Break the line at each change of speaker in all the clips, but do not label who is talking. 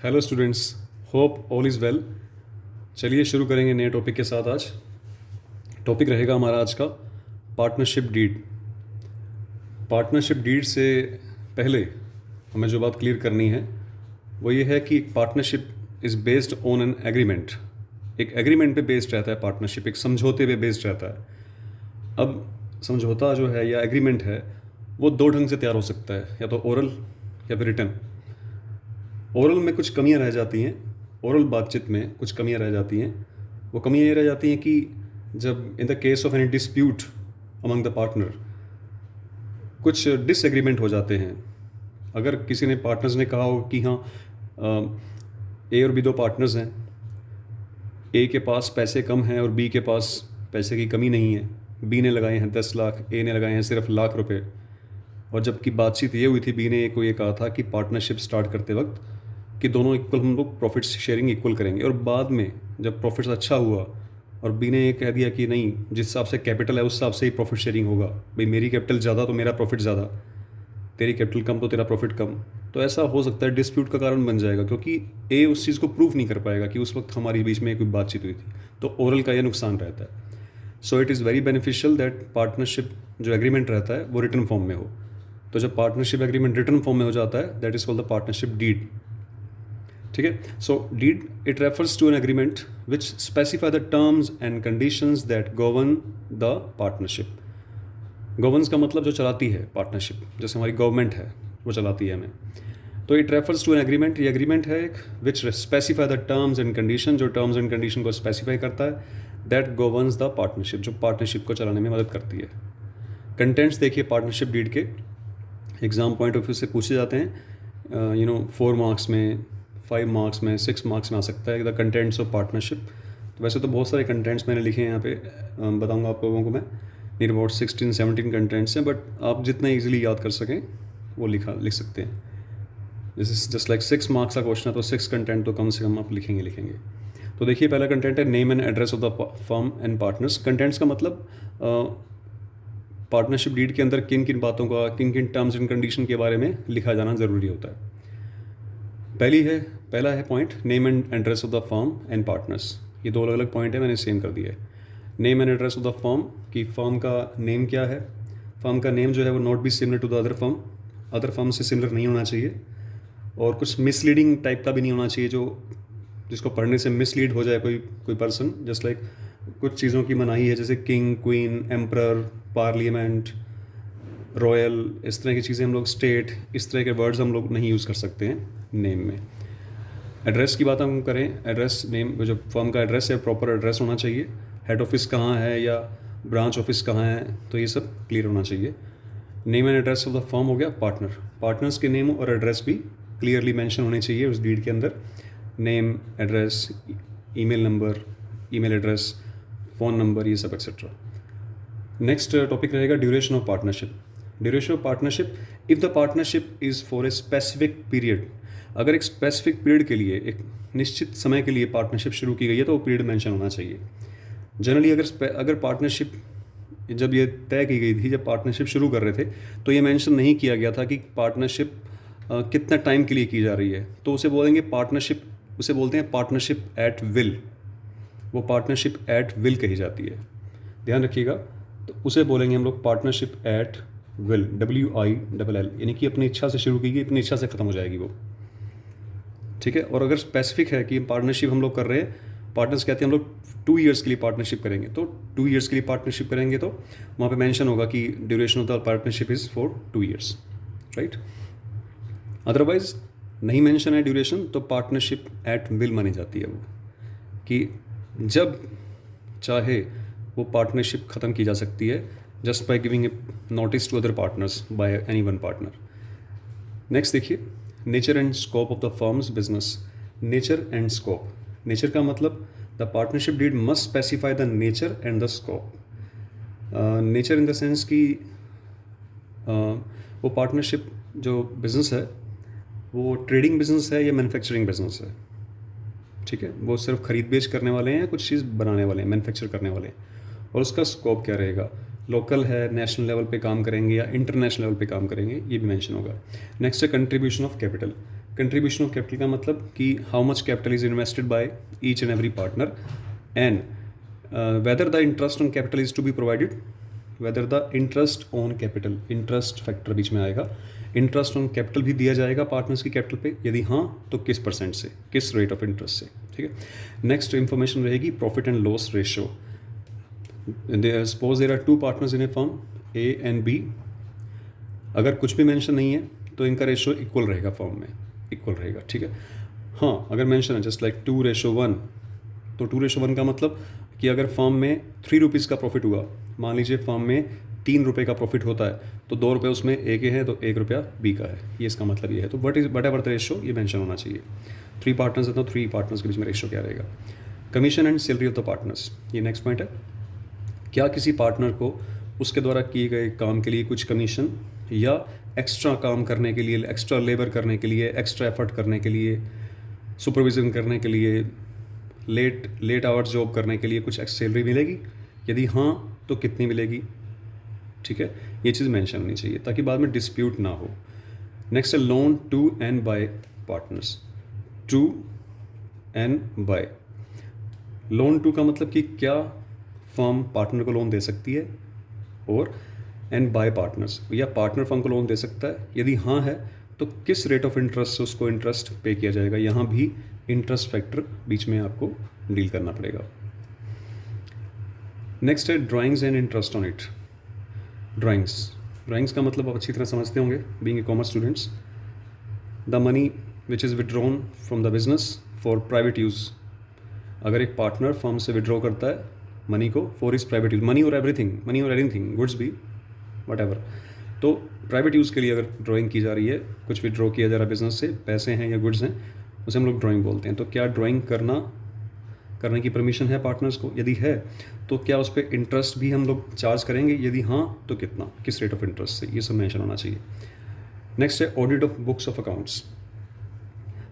Hello students, hope all is well. चलिए शुरू करेंगे नए टॉपिक के साथ। आज टॉपिक रहेगा हमारा आज का पार्टनरशिप डीड। पार्टनरशिप डीड से पहले हमें जो बात क्लियर करनी है वो ये है कि partnership is based on an agreement. एक एग्रीमेंट पे बेस्ड रहता है पार्टनरशिप, एक समझौते पे बेस्ड रहता है। अब समझौता जो है या एग्रीमेंट है वो दो ढंग से तैयार हो सकता है, या तो ओरल या फिर रिटन। ओरल में कुछ कमियां रह जाती हैं, ओरल बातचीत में कुछ कमियां रह जाती हैं। वो कमियां ये रह जाती हैं कि जब in the case of any dispute among the partner कुछ डिसएग्रीमेंट हो जाते हैं। अगर किसी ने पार्टनर्स ने कहा हो कि हाँ, ए और बी दो पार्टनर्स हैं, ए के पास पैसे कम हैं और बी के पास पैसे की कमी नहीं है। बी ने लगाए हैं 10 लाख, ए ने लगाए हैं सिर्फ ₹1,00,000। और जबकि बातचीत ये हुई थी, बी ने ए को ये कहा था कि पार्टनरशिप स्टार्ट करते वक्त कि दोनों इक्वल हम लोग प्रॉफिट शेयरिंग इक्वल करेंगे। और बाद में जब प्रॉफिट्स अच्छा हुआ और बी ने ये कह दिया कि नहीं, जिस हिसाब से कैपिटल है उस हिसाब से ही प्रॉफिट शेयरिंग होगा, भाई मेरी कैपिटल ज़्यादा तो मेरा प्रॉफिट ज़्यादा, तेरी कैपिटल कम तो तेरा प्रॉफिट कम, तो ऐसा हो सकता है डिस्प्यूट का कारण बन जाएगा, क्योंकि ए उस चीज़ को प्रूव नहीं कर पाएगा कि उस वक्त हमारे बीच में कोई बातचीत हुई थी। तो ओरल का यह नुकसान रहता है। So it is very beneficial that partnership जो एग्रीमेंट रहता है वो रिटन फॉर्म में हो। तो जब पार्टनरशिप एग्रीमेंट रिटन फॉर्म में हो जाता है, that is called the partnership deed. ठीक है। So deed it refers to an agreement which specify the terms and conditions that govern the partnership. Governance का मतलब जो चलाती है पार्टनरशिप, जैसे हमारी गवर्नमेंट है वो चलाती है हमें। तो it refers to an agreement, ये एग्रीमेंट है एक which specify the terms and condition, जो टर्म्स एंड कंडीशन को स्पेसिफाई करता है, दैट गवर्न्स द पार्टनरशिप, जो पार्टनरशिप को चलाने में मदद करती है। कंटेंट्स देखिए पार्टनरशिप डीड के, एग्जाम पॉइंट ऑफ व्यू से पूछे जाते हैं। 4 मार्क्स में, 5 मार्क्स में, 6 मार्क्स में आ सकता है द कंटेंट्स ऑफ पार्टनरशिप। तो वैसे तो बहुत सारे कंटेंट्स मैंने लिखे हैं यहाँ पे, बताऊँगा आप लोगों को मैं। नियर अबाउट 16-17 कंटेंट्स हैं, बट आप जितना ईजिली याद कर सकें वो लिख सकते हैं। दिस जस्ट लाइक 6 मार्क्स का क्वेश्चन है, तो 6 कंटेंट तो कम से कम आप लिखेंगे। तो देखिए पहला कंटेंट है name and address of the firm and partners. Contents का मतलब पार्टनरशिप डीड के अंदर किन किन बातों का, किन किन टर्म्स एंड कंडीशन के बारे में लिखा जाना ज़रूरी होता है। पहला है point name and address of the firm and partners. ये दो अलग अलग पॉइंट है, मैंने सेम कर दिया है। Name and address of the firm, कि फर्म का नेम क्या है। फर्म का नेम जो है वो not be similar to the other firm से सिमिलर नहीं होना चाहिए, और कुछ मिसलीडिंग टाइप का भी नहीं होना चाहिए, जिसको पढ़ने से मिसलीड हो जाए कोई पर्सन। जस्ट लाइक कुछ चीज़ों की मनाही है, जैसे king, queen, emperor, parliament, royal, इस तरह की चीज़ें हम लोग, स्टेट, इस तरह के वर्ड्स हम लोग नहीं यूज़ कर सकते हैं नेम में। एड्रेस की बात हम करें, एड्रेस नेम जो फर्म का एड्रेस है प्रॉपर एड्रेस होना चाहिए। हेड ऑफिस कहाँ है या ब्रांच ऑफिस कहाँ है, तो ये सब क्लियर होना चाहिए। Name and address of the firm हो गया। पार्टनर्स के नेम और एड्रेस भी क्लियरली मेंशन होने चाहिए उस डीड के अंदर। Name, address, email number, email address, phone number, ये सब एक्सेट्रा। नेक्स्ट टॉपिक रहेगा duration of partnership. Duration of partnership, if the partnership is for a specific period. अगर एक स्पेसिफिक पीरियड के लिए, एक निश्चित समय के लिए पार्टनरशिप शुरू की गई है, तो वो पीरियड मेंशन होना चाहिए। जनरली अगर पार्टनरशिप जब ये तय की गई थी, जब पार्टनरशिप शुरू कर रहे थे, तो ये मेंशन नहीं किया गया था कि पार्टनरशिप कितना टाइम के लिए की जा रही है, तो उसे बोलते हैं पार्टनरशिप एट विल। वो पार्टनरशिप एट विल कही जाती है, ध्यान रखिएगा। तो उसे बोलेंगे हम लोग पार्टनरशिप एट विल, WILL, यानी कि अपनी इच्छा से शुरू की गई, अपनी इच्छा से ख़त्म हो जाएगी वो। ठीक है। और अगर स्पेसिफिक है कि पार्टनरशिप हम लोग कर रहे हैं, पार्टनर्स कहते हैं हम लोग 2 ईयर्स के लिए पार्टनरशिप करेंगे, तो 2 ईयर्स के लिए पार्टनरशिप करेंगे तो वहाँ पे मेंशन होगा कि duration of the partnership is for 2 years, right. Otherwise नहीं मेंशन है ड्यूरेशन, तो पार्टनरशिप एट विल मानी जाती है वो, कि जब चाहे वो पार्टनरशिप ख़त्म की जा सकती है, just by giving a notice to other partners by any one partner. Next देखिए, nature and scope of the firm's business. Nature and scope, nature का मतलब the partnership deed must specify the nature and the scope. Nature in the sense कि वो partnership जो business है वो trading business है या मैन्युफैक्चरिंग बिजनेस है। ठीक है, वो सिर्फ खरीद बेच करने वाले हैं या कुछ चीज़ बनाने वाले हैं, मैन्युफैक्चर करने वाले हैं। और उसका स्कोप क्या रहेगा, लोकल है, नेशनल लेवल पे काम करेंगे या इंटरनेशनल लेवल पे काम करेंगे, ये भी मेंशन होगा। नेक्स्ट है contribution of capital. Contribution of capital का मतलब कि how much capital is invested by each and every partner, and whether the interest on capital is to be provided, whether the interest on capital, interest factor बीच में आएगा, interest on capital भी दिया जाएगा partners की capital पे, यदि हाँ तो किस परसेंट से, किस रेट ऑफ इंटरेस्ट से, ठीक है। नेक्स्ट इंफॉर्मेशन रहेगी profit and loss ratio. Suppose there are two partners in a firm A and B, अगर कुछ भी मेंशन नहीं है तो इनका रेशियो इक्वल रहेगा, फर्म में इक्वल रहेगा, ठीक है। हाँ, अगर मेंशन है जस्ट लाइक 2:1, तो 2:1 का मतलब कि अगर फर्म में 3 रुपीज़ का प्रॉफिट हुआ, मान लीजिए फर्म में 3 रुपये का प्रॉफिट होता है, तो 2 रुपये उसमें ए के हैं तो 1 रुपया बी का है, ये इसका मतलब ये है। तो वट एवर द रेशियो, ये मेंशन होना चाहिए। 3 पार्टनर्स है तो 3 पार्टनर्स के बीच में रेशियो क्या रहेगा। Commission and salary of the partners, ये नेक्स्ट पॉइंट है। क्या किसी पार्टनर को उसके द्वारा किए गए काम के लिए कुछ कमीशन या एक्स्ट्रा काम करने के लिए, एक्स्ट्रा लेबर करने के लिए, एक्स्ट्रा एफर्ट करने के लिए, सुपरविजन करने के लिए, लेट आवर्स जॉब करने के लिए कुछ सैलरी मिलेगी, यदि हाँ तो कितनी मिलेगी, ठीक है। ये चीज़ मेंशन होनी चाहिए ताकि बाद में डिस्प्यूट ना हो। नेक्स्ट है loan to and by partners, to and by. Loan to का मतलब कि क्या फर्म पार्टनर को लोन दे सकती है, और एंड बाय पार्टनर्स, या पार्टनर फर्म को लोन दे सकता है, यदि हाँ है तो किस रेट ऑफ इंटरेस्ट से उसको इंटरेस्ट पे किया जाएगा, यहाँ भी इंटरेस्ट फैक्टर बीच में आपको डील करना पड़ेगा। नेक्स्ट है drawings and interest on it. Drawings का मतलब आप अच्छी तरह समझते होंगे being a commerce students, the money which is withdrawn from the business for private use. अगर एक पार्टनर फर्म से विड्रॉ करता है मनी को for is private use, money और एनीथिंग, गुड्स भी, वट एवर, तो प्राइवेट यूज़ के लिए अगर ड्राइंग की जा रही है, कुछ विड्रॉ किया जा रहा है बिजनेस से, पैसे हैं या गुड्स हैं, उसे हम लोग ड्राइंग बोलते हैं। तो क्या ड्राइंग करने की परमिशन है पार्टनर्स को, यदि है तो क्या उस पर इंटरेस्ट भी हम लोग चार्ज करेंगे, यदि हाँ तो कितना, किस रेट ऑफ इंटरेस्ट से, ये सब मेंशन होना चाहिए। नेक्स्ट है audit of books of accounts.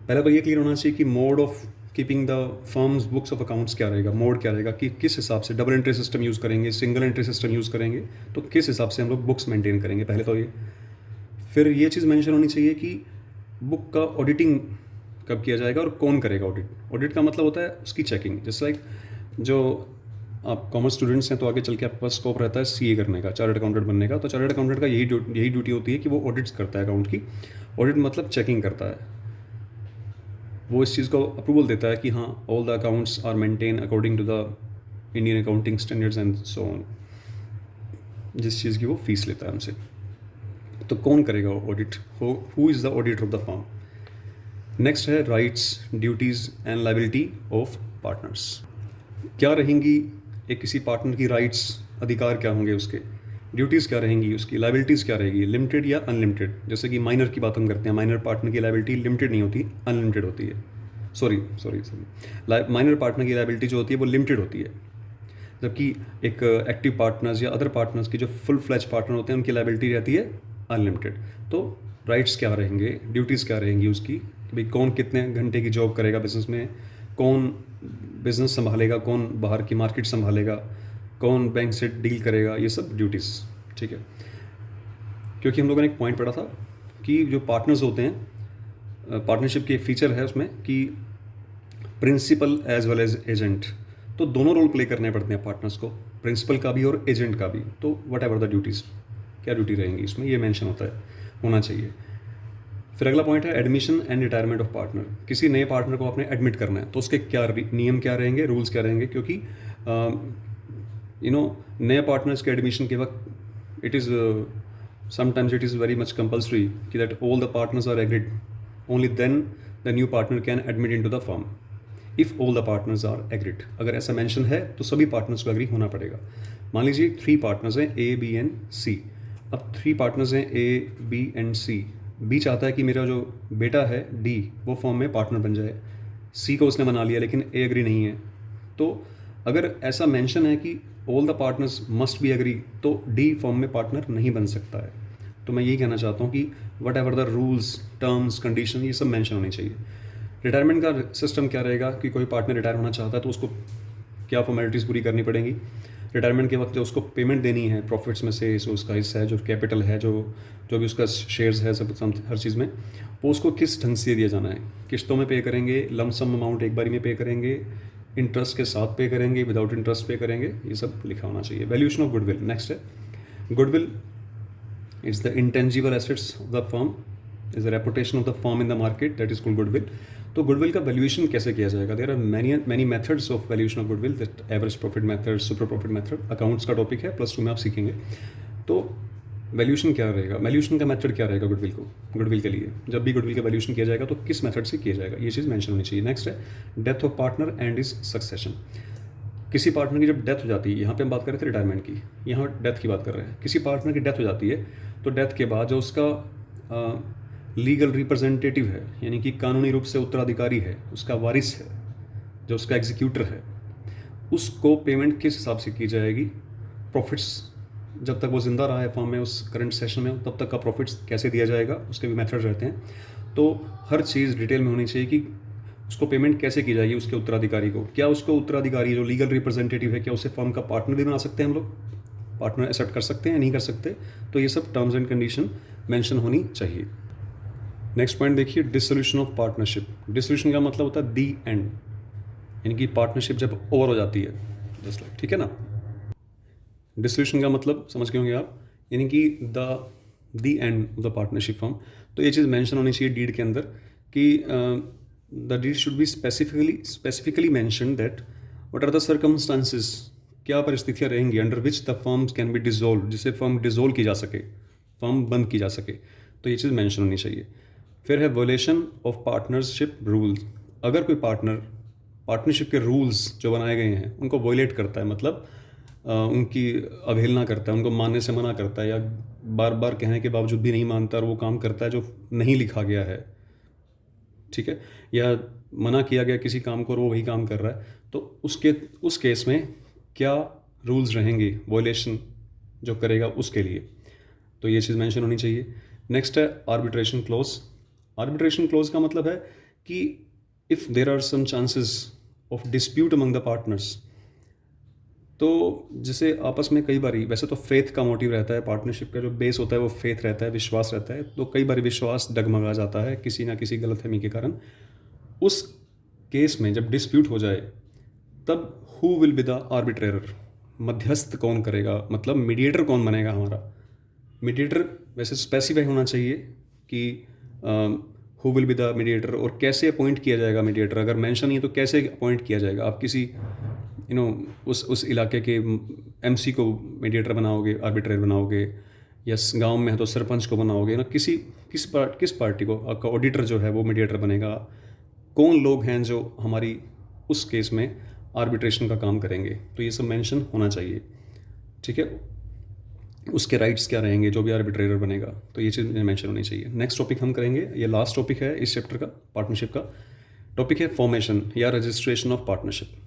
पहले तो ये क्लियर होना चाहिए कि mode of keeping the firms books of accounts क्या रहेगा, मोड क्या रहेगा, कि किस हिसाब से डबल एंट्री सिस्टम यूज़ करेंगे, सिंगल एंट्री सिस्टम यूज़ करेंगे, तो किस हिसाब से हम लोग बुक्स मेंटेन करेंगे, पहले तो ये। फिर ये चीज़ मेंशन होनी चाहिए कि बुक का ऑडिटिंग कब किया जाएगा और कौन करेगा ऑडिट। ऑडिट का मतलब होता है उसकी चेकिंग, जस्ट लाइक जो आप कॉमर्स स्टूडेंट्स हैं तो आगे चल के आपके पास स्कोप रहता है सीए करने का, चार्टर्ड अकाउंटेंट बनने का, तो चार्टर्ड अकाउंटेंट का यही ड्यूटी होती है कि वो ऑडिट्स करता है अकाउंट की। ऑडिट मतलब चेकिंग करता है, वो इस चीज़ को अप्रूवल देता है कि हाँ all the accounts are maintain according to the Indian accounting standards and so on, जिस चीज़ की वो फीस लेता है हमसे। तो कौन करेगा audit, who is the auditor of the firm. Next है rights, duties and liability of partners. क्या रहेंगी एक किसी पार्टनर की राइट्स, अधिकार क्या होंगे उसके, ड्यूटीज़ क्या रहेंगी उसकी, लायबिलिटीज़ क्या रहेगी, लिमिटेड या अनलिमिटेड। जैसे कि माइनर की बात हम करते हैं, माइनर पार्टनर की लायबिलिटी लिमिटेड नहीं होती, अनलिमिटेड होती है। सॉरी माइनर पार्टनर की लायबिलिटी जो होती है वो लिमिटेड होती है, जबकि एक एक्टिव पार्टनर्स या अदर पार्टनर्स की जो फुल फ्लैज पार्टनर होते हैं उनकी लायबिलिटी रहती है अनलिमिटेड। तो राइट्स क्या रहेंगे, ड्यूटीज़ क्या रहेंगी उसकी, कि भाई कौन कितने घंटे की जॉब करेगा बिजनेस में, कौन बिजनेस संभालेगा, कौन बाहर की मार्केट संभालेगा, कौन बैंक से डील करेगा, ये सब ड्यूटीज़, ठीक है। क्योंकि हम लोगों ने एक पॉइंट पढ़ा था कि जो पार्टनर्स होते हैं, पार्टनरशिप की एक फीचर है उसमें कि principal as well as agent, तो दोनों रोल प्ले करने पड़ते हैं पार्टनर्स को, प्रिंसिपल का भी और एजेंट का भी। तो वट एवर द ड्यूटीज़, क्या ड्यूटी रहेंगी इसमें, ये मेंशन होना चाहिए। फिर अगला पॉइंट है admission and retirement of partner. किसी नए पार्टनर को आपने एडमिट करना है तो उसके क्या नियम क्या रहेंगे, रूल्स क्या रहेंगे, क्योंकि नए पार्टनर्स के एडमिशन के वक्त it is sometimes it is very much compulsory कि that all the partners are agreed, only then the new partner can admit into the firm if all the partners are agreed. अगर ऐसा mention है तो सभी partners को agree होना पड़ेगा। मान लीजिए 3 पार्टनर्स हैं ए बी एंड सी। अब 3 पार्टनर्स हैं A B and C. B चाहता है कि मेरा जो बेटा है डी वो फर्म में पार्टनर बन जाए, सी को उसने बना लिया लेकिन ए एग्री नहीं है। तो अगर ऐसा मेंशन है कि all the partners must be agree तो डी फर्म में पार्टनर नहीं बन सकता है। तो मैं यही कहना चाहता हूँ कि what ever the rules, terms, condition, ये सब मेंशन होने चाहिए। रिटायरमेंट का सिस्टम क्या रहेगा कि कोई पार्टनर रिटायर होना चाहता है तो उसको क्या फॉर्मेलिटीज़ पूरी करनी पड़ेंगी। रिटायरमेंट के वक्त जो उसको पेमेंट देनी है प्रॉफिट्स में से, जो उसका हिस्सा है, जो कैपिटल है, जो जो भी उसका शेयर्स है, सब हर चीज़ में, वो उसको किस ढंग से दिया जाना है। किस्तों में पे करेंगे, लमसम अमाउंट एक बारी में पे करेंगे, इंटरेस्ट के साथ पे करेंगे, विदाउट इंटरेस्ट पे करेंगे, ये सब लिखा होना चाहिए। वैल्यूएशन ऑफ गुडविल नेक्स्ट है। Goodwill is the intangible assets of the firm, is the reputation of the firm in the market, that is called goodwill. तो गुडविल का वैल्यूएशन कैसे किया जाएगा? There are many methods of valuation of goodwill, that average profit method, super profit method, accounts का topic है, +2 में आप सीखेंगे। तो वैल्यूएशन क्या रहेगा, वैल्यूएशन का मेथड क्या रहेगा गुडविल के लिए, जब भी गुडविल का वैल्यूएशन किया जाएगा तो किस मेथड से किया जाएगा, ये चीज़ मेंशन होनी चाहिए। नेक्स्ट है death of partner and is succession. किसी पार्टनर की जब डेथ हो जाती है, यहाँ पे हम बात कर रहे थे रिटायरमेंट की, यहाँ डेथ की बात कर रहे हैं। किसी पार्टनर की डेथ हो जाती है तो डेथ के बाद जो उसका लीगल रिप्रेजेंटेटिव है, यानी कि कानूनी रूप से उत्तराधिकारी है, उसका वारिस है, जो उसका एग्जीक्यूटर है, उसको पेमेंट किस हिसाब से की जाएगी, प्रॉफिट्स जब तक वो ज़िंदा रहा है फर्म में उस करंट सेशन में, तब तक का प्रॉफिट्स कैसे दिया जाएगा, उसके भी मेथड रहते हैं। तो हर चीज़ डिटेल में होनी चाहिए कि उसको पेमेंट कैसे की जाएगी उसके उत्तराधिकारी को। क्या उसको उत्तराधिकारी जो लीगल रिप्रेजेंटेटिव है, क्या उसे फर्म का पार्टनर भी बना सकते हैं हम लोग, पार्टनर एक्सेप्ट कर सकते हैं या नहीं कर सकते? तो ये सब टर्म्स एंड कंडीशन मेंशन होनी चाहिए। नेक्स्ट पॉइंट देखिए, डिसोल्यूशन ऑफ पार्टनरशिप। डिसोल्यूशन का मतलब होता है दी एंड, यानी कि पार्टनरशिप जब ओवर हो जाती है, जस्ट लाइक, ठीक है ना। डिसोल्यूशन का मतलब समझ गए होंगे आप, यानी कि the end of the partnership form. तो ये चीज़ मेंशन होनी चाहिए डीड के अंदर कि the deed should be specifically mention that what are the circumstances, क्या परिस्थितियाँ रहेंगी under which the firms can be dissolve, जिससे फर्म डिजोल्व की जा सके, फर्म बंद की जा सके। तो ये चीज़ मेंशन होनी चाहिए। फिर है वोलेशन ऑफ पार्टनरशिप रूल्स। अगर कोई पार्टनरशिप के रूल्स जो बनाए गए हैं उनको वोलेट करता है, मतलब उनकी अवहेलना करता है, उनको मानने से मना करता है, या बार बार कहने के बावजूद भी नहीं मानता और वो काम करता है जो नहीं लिखा गया है, ठीक है, या मना किया गया किसी काम को और वो वही काम कर रहा है, तो उस केस में क्या रूल्स रहेंगे वोलेशन जो करेगा उसके लिए। तो ये चीज़ मेंशन होनी चाहिए। नेक्स्ट है आर्बिट्रेशन क्लोज। आर्बिट्रेशन क्लोज का मतलब है कि if there are some chances of dispute among the partners, तो जैसे आपस में कई बारी, वैसे तो फेथ का मोटिव रहता है, पार्टनरशिप का जो बेस होता है वो फेथ रहता है, विश्वास रहता है, तो कई बार विश्वास डगमगा जाता है किसी ना किसी गलतफहमी के कारण। उस केस में जब डिस्प्यूट हो जाए तब who will be the arbitrator, मध्यस्थ कौन करेगा, मतलब मीडिएटर कौन बनेगा हमारा। मीडिएटर वैसे स्पेसिफाई होना चाहिए कि who will be the mediator, और कैसे अपॉइंट किया जाएगा मीडिएटर। अगर मेंशन नहीं है तो कैसे अपॉइंट किया जाएगा, आप किसी उस इलाके के एमसी को मीडिएटर बनाओगे, आर्बिट्रेटर बनाओगे, या गांव में है तो सरपंच को बनाओगे ना, किस पार्टी को, आपका ऑडिटर जो है वो मीडिएटर बनेगा। कौन लोग हैं जो हमारी उस केस में आर्बिट्रेशन का काम करेंगे, तो ये सब मेंशन होना चाहिए, ठीक है। उसके राइट्स क्या रहेंगे जो भी आर्बिट्रेटर बनेगा, तो ये चीज़ मेंशन होनी चाहिए। नेक्स्ट टॉपिक हम करेंगे, ये लास्ट टॉपिक है इस चैप्टर का, पार्टनरशिप का टॉपिक है फॉर्मेशन या रजिस्ट्रेशन ऑफ पार्टनरशिप।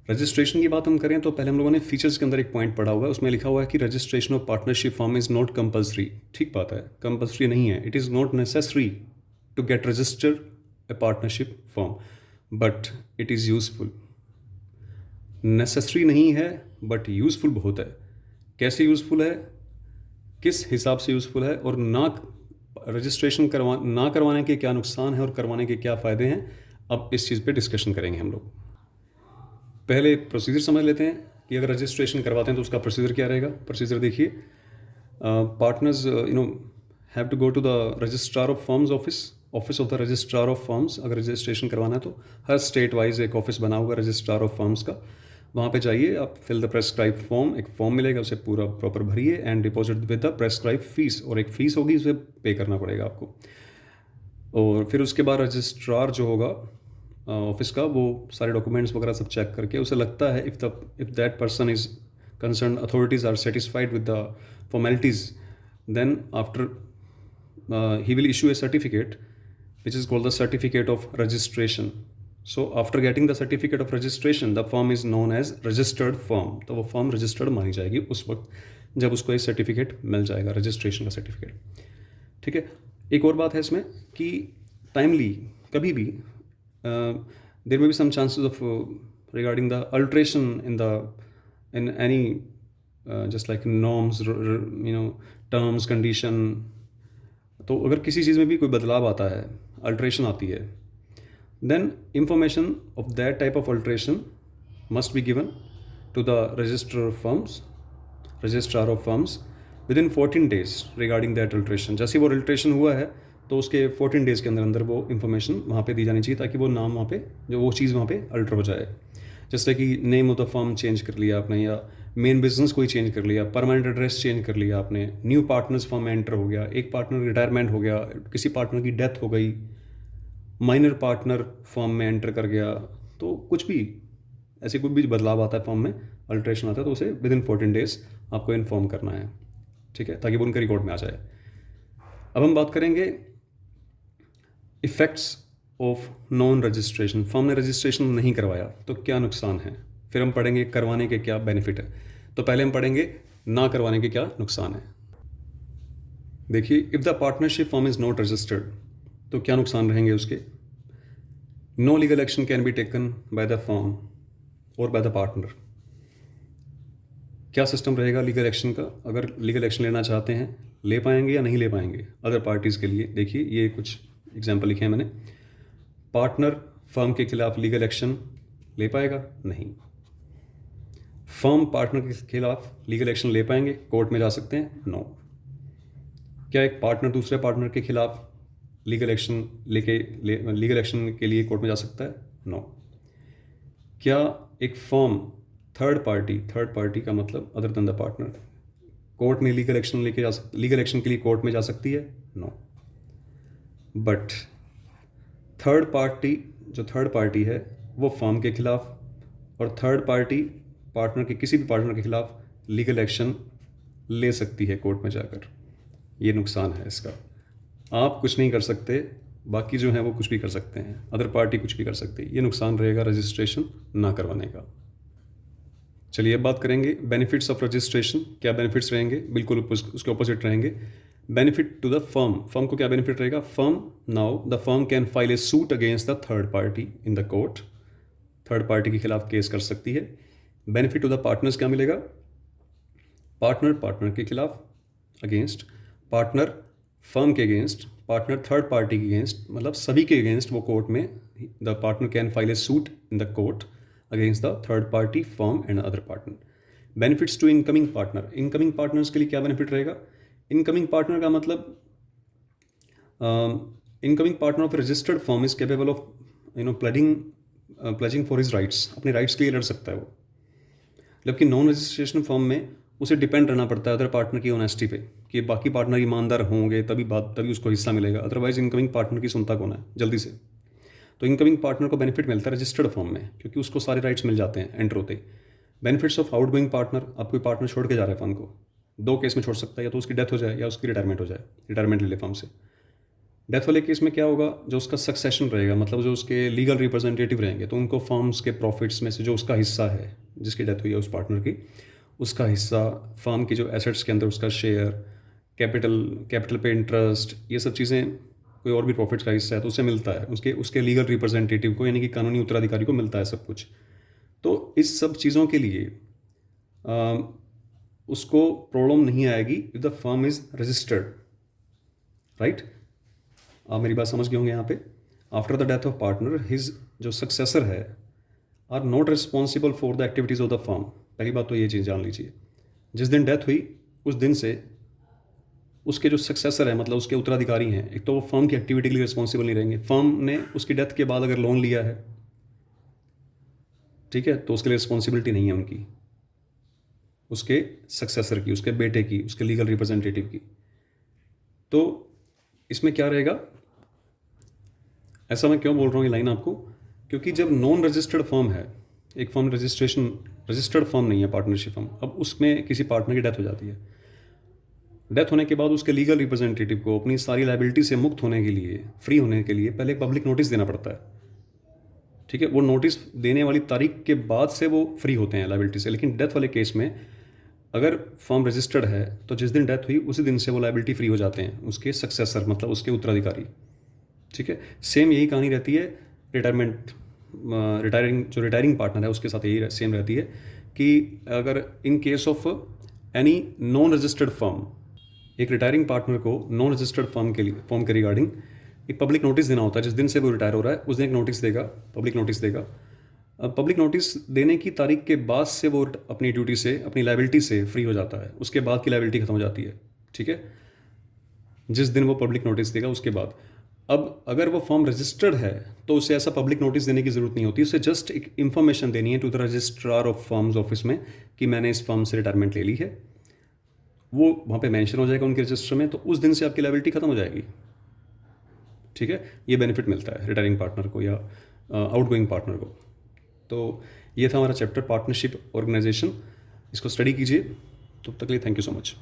रजिस्ट्रेशन की बात हम करें तो पहले हम लोगों ने फीचर्स के अंदर एक पॉइंट पढ़ा हुआ है, उसमें लिखा हुआ है कि registration of partnership form is not compulsory. ठीक बात है, कंपल्सरी नहीं है। It is not necessary to get registered a partnership form, but it is useful. Necessary नहीं है बट यूज़फुल बहुत है। कैसे यूज़फुल है, किस हिसाब से यूज़फुल है, और रजिस्ट्रेशन ना करवाने के क्या नुकसान है और करवाने के क्या फ़ायदे हैं, अब इस चीज़ पे डिस्कशन करेंगे हम लोग। पहले प्रोसीजर समझ लेते हैं कि अगर रजिस्ट्रेशन करवाते हैं तो उसका प्रोसीजर क्या रहेगा। प्रोसीजर देखिए, partners have to go to the registrar of firms office of the registrar of firms. अगर रजिस्ट्रेशन करवाना है तो हर स्टेट वाइज एक ऑफिस बना होगा रजिस्ट्रार ऑफ फर्म्स का, वहाँ पे जाइए आप, फिल द प्रेस्क्राइब फॉर्म, एक फॉर्म मिलेगा उसे पूरा प्रॉपर भरिए, and deposit with the prescribe fees, और एक फ़ीस होगी उसे पे करना पड़ेगा आपको। और फिर उसके बाद रजिस्ट्रार जो होगा ऑफिस का, वो सारे डॉक्यूमेंट्स वगैरह सब चेक करके उसे लगता है if that person is concern authorities are satisfied with the formalities, then after he will issue a certificate which is called the certificate of registration. So after getting the certificate of registration, the firm is known as registered firm. तो वो firm registered मानी जाएगी उस वक्त जब उसको एक certificate मिल जाएगा, रजिस्ट्रेशन का सर्टिफिकेट, ठीक है। एक और बात है इसमें कि टाइमली कभी भी there may be some chances of regarding the alteration in the in any just like norms, terms, condition. तो अगर किसी चीज़ में भी कोई बदलाव आता है, अल्ट्रेशन आती है, then information of that type of alteration must be given to the registrar of firms within 14 days regarding that alteration। जैसे वो अल्ट्रेशन हुआ है तो उसके 14 डेज़ के अंदर अंदर वो इन्फॉर्मेशन वहाँ पे दी जानी चाहिए, ताकि वो नाम वहाँ पे, जो वो चीज़ वहाँ पे अल्टर हो जाए। जैसे कि name of the firm change कर लिया आपने, या मेन बिजनेस कोई चेंज कर लिया, परमानेंट एड्रेस चेंज कर लिया आपने, न्यू पार्टनर्स फर्म में एंटर हो गया, एक पार्टनर रिटायरमेंट हो गया, किसी पार्टनर की डेथ हो गई, माइनर पार्टनर फर्म में एंटर कर गया, तो कुछ भी ऐसे कोई भी बदलाव आता है फर्म में, अल्ट्रेशन आता है, तो उसे विद इन 14 डेज आपको इन्फॉर्म करना है, ठीक है, ताकि वो उनके रिकॉर्ड में आ जाए। अब हम बात करेंगे effects of non registration. Firm ने रजिस्ट्रेशन नहीं करवाया तो क्या नुकसान है, फिर हम पढ़ेंगे करवाने के क्या बेनिफिट है। तो पहले हम पढ़ेंगे ना करवाने के क्या नुकसान है। देखिए, if the partnership firm is not registered तो क्या नुकसान रहेंगे उसके। No legal action can be taken by the firm और बाय द पार्टनर। क्या सिस्टम रहेगा लीगल एक्शन का, अगर लीगल एक्शन लेना चाहते हैं ले पाएंगे या नहीं ले पाएंगे अदर पार्टीज़ के लिए। देखिए, ये कुछ एग्जाम्पल लिखे हैं मैंने। पार्टनर फर्म के खिलाफ लीगल एक्शन ले पाएगा? नहीं। फर्म पार्टनर के खिलाफ लीगल एक्शन ले पाएंगे, कोर्ट में जा सकते हैं? नो। क्या एक पार्टनर दूसरे पार्टनर के खिलाफ लीगल एक्शन लीगल एक्शन के लिए कोर्ट में जा सकता है? नो। क्या एक फर्म थर्ड पार्टी का मतलब other than the partner, court में लीगल एक्शन लीगल एक्शन के लिए कोर्ट में जा सकती है? नो। बट थर्ड पार्टी है वो फर्म के खिलाफ और थर्ड पार्टी किसी भी पार्टनर के खिलाफ लीगल एक्शन ले सकती है कोर्ट में जाकर। ये नुकसान है इसका। आप कुछ नहीं कर सकते, बाकी जो हैं वो कुछ भी कर सकते हैं, अदर पार्टी कुछ भी कर सकती है। ये नुकसान रहेगा रजिस्ट्रेशन ना करवाने का। चलिए अब बात करेंगे बेनिफिट्स ऑफ रजिस्ट्रेशन। क्या बेनिफिट्स रहेंगे? बिल्कुल उसके ऑपोजिट रहेंगे। बेनिफिट टू द फर्म को क्या बेनिफिट रहेगा? The firm can file a suit against the third party in the court. Third party के खिलाफ केस कर सकती है। बेनिफिट टू द पार्टनर्स क्या मिलेगा? पार्टनर के खिलाफ अगेंस्ट, पार्टनर फर्म के अगेंस्ट, पार्टनर थर्ड पार्टी के अगेंस्ट, मतलब सभी के अगेंस्ट वो कोर्ट में the partner can file a suit in the court against the third party firm and other partner. Benefits to incoming partners के लिए क्या बेनिफिट रहेगा? इनकमिंग पार्टनर का मतलब incoming partner of registered firm is capable of pledging for his rights. अपने rights के लिए लड़ सकता है वो। जबकि नॉन रजिस्ट्रेशन फर्म में उसे डिपेंड रहना पड़ता है अदर पार्टनर की ऑनेस्टी पे, कि बाकी पार्टनर ईमानदार होंगे तभी उसको हिस्सा मिलेगा, अदरवाइज इनकमिंग पार्टनर की सुनता कौन है जल्दी से। तो इनकमिंग पार्टनर को बेनिफिट मिलता है रजिस्टर्ड फर्म में, क्योंकि उसको सारे राइट्स मिल जाते हैं एंटर होते ही। बेनिफिट्स ऑफ आउटगोइंग पार्टनर, अब कोई पार्टनर छोड़ के जा रहा है फर्म को, दो केस में छोड़ सकता है, या तो उसकी डेथ हो जाए या उसकी रिटायरमेंट हो जाए, रिटायरमेंट ले ले फर्म से। डेथ वाले केस में क्या होगा? जो उसका सक्सेशन रहेगा, मतलब जो उसके लीगल रिप्रेजेंटेटिव रहेंगे, तो उनको फर्म्स के प्रॉफिट्स में से जो उसका हिस्सा है, जिसकी डेथ हुई है उस पार्टनर की, उसका हिस्सा, फर्म की जो एसेट्स के अंदर उसका शेयर, कैपिटल पे इंटरेस्ट, ये सब चीज़ें, कोई और भी प्रॉफिट्स का हिस्सा है तो उसे मिलता है, उसके लीगल रिप्रेजेंटेटिव को, यानी कि कानूनी उत्तराधिकारी को मिलता है सब कुछ। तो इस सब चीज़ों के लिए उसको प्रॉब्लम नहीं आएगी if the firm is registered, right. आप मेरी बात समझ गए होंगे यहाँ पे। After the death of partner, his जो सक्सेसर है are not responsible for the activities of the firm. पहली बात तो ये चीज़ जान लीजिए, जिस दिन डेथ हुई उस दिन से उसके जो सक्सेसर है, मतलब उसके उत्तराधिकारी हैं, एक तो वो फर्म की एक्टिविटी के लिए रिस्पॉन्सिबल नहीं रहेंगे। फर्म ने उसकी डेथ के बाद अगर लोन लिया है, ठीक है, तो उसके लिए रिस्पॉन्सिबिलिटी नहीं है उनकी, उसके सक्सेसर की, उसके बेटे की, उसके लीगल रिप्रेजेंटेटिव की। तो इसमें क्या रहेगा? ऐसा मैं क्यों बोल रहा हूँ ये लाइन आपको? क्योंकि जब नॉन रजिस्टर्ड फर्म है, एक फर्म रजिस्टर्ड फर्म नहीं है, पार्टनरशिप फर्म, अब उसमें किसी पार्टनर की डेथ हो जाती है। डेथ होने के बाद उसके लीगल रिप्रेजेंटेटिव को अपनी सारी लाइबिलिटी से मुक्त होने के लिए, फ्री होने के लिए, पहले एक पब्लिक नोटिस देना पड़ता है, ठीक है। वो नोटिस देने वाली तारीख के बाद से वो फ्री होते हैं लाइबिलिटी से। लेकिन डेथ वाले केस में अगर फर्म रजिस्टर्ड है तो जिस दिन डेथ हुई उसी दिन से वो लाइबिलिटी फ्री हो जाते हैं, उसके सक्सेसर, मतलब उसके उत्तराधिकारी, ठीक है। सेम यही कहानी रहती है रिटायरिंग पार्टनर है उसके साथ, यही सेम रहती है कि अगर in case of any non registered firm, एक रिटायरिंग पार्टनर को नॉन रजिस्टर्ड फर्म के रिगार्डिंग एक पब्लिक नोटिस देना होता है। जिस दिन से वो रिटायर हो रहा है उस दिन एक नोटिस देगा, पब्लिक नोटिस देगा। पब्लिक नोटिस देने की तारीख के बाद से वो अपनी ड्यूटी से, अपनी लाइबिलिटी से फ्री हो जाता है, उसके बाद की लाइबिलिटी खत्म हो जाती है। ठीक है, जिस दिन वो पब्लिक नोटिस देगा उसके बाद। अब अगर वो फॉर्म रजिस्टर्ड है तो उसे ऐसा पब्लिक नोटिस देने की ज़रूरत नहीं होती, उसे जस्ट एक इन्फॉर्मेशन देनी है to the registrar of firms office में कि मैंने इस फर्म से रिटायरमेंट ले ली है। वो वहाँ पे मेंशन हो जाएगा उनके रजिस्टर में, तो उस दिन से आपकी लायबिलिटी खत्म हो जाएगी। ठीक है, ये बेनिफिट मिलता है रिटायरिंग पार्टनर को या आउटगोइंग पार्टनर को। तो ये था हमारा चैप्टर पार्टनरशिप ऑर्गेनाइजेशन, इसको स्टडी कीजिए। तब तक के लिए थैंक यू सो मच।